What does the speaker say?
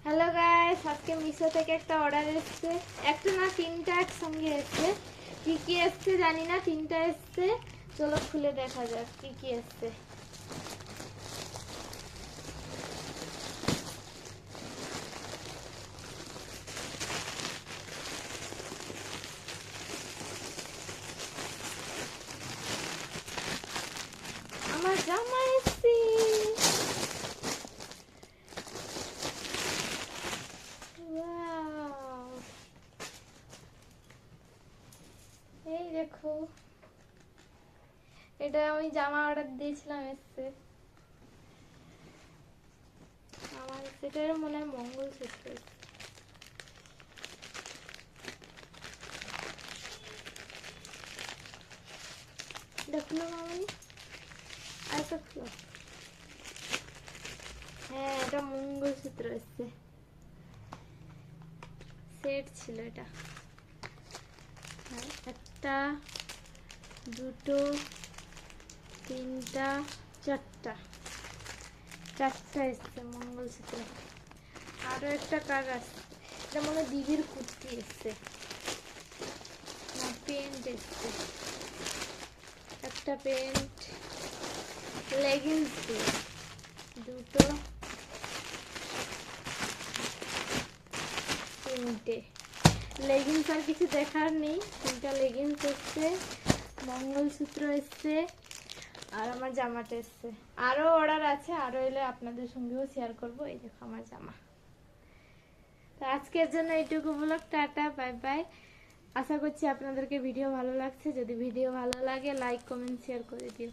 Hello guys, আজকে মিশো থেকে একটা অর্ডার এসেছে। একটা না তিনটা একসঙ্গে এসেছে। কি কি এসেছে জানি না, তিনটা এসেছে। চলো খুলে দেখা যাক কি কি এসেছে। আমার জামা এসেছে। ওয়াও, এই দেখো, এটা আমি জামা অর্ডার দিয়েছিলাম, এসেছে। আমার সেটার মনে হয় মঙ্গলসূত্র এসেছে। দেখো না মামনি, আরেকটা খুলো। হ্যাঁ, এটা মঙ্গলসূত্র এসেছে। সেট ছিল এটা। একটা, দুটো, তিনটা, চারটা এসছে মঙ্গলসূত্র। আরো একটা কার আসছে, এটা মনে হয় দিদির কুর্তি এসছে না, প্যান্ট এসছে। একটা প্যান্ট, লেগিংস দিয়ে দুটো, তিনটে লেগিংস। আর কিছু দেখার নেই, তিনটা লেগিংস এসছে, মঙ্গলসূত্র এসছে, আর আমার জামাটা এসছে। আরো অর্ডার আছে, আরো এলে আপনাদের সঙ্গেও শেয়ার করবো। এই দেখো আমার জামা। তো আজকের জন্য এইটুকু ব্লগ, টাটা, বাই বাই। আশা করছি আপনাদেরকে ভিডিও ভালো লাগছে। যদি ভিডিও ভালো লাগে লাইক কমেন্ট শেয়ার করে দিও।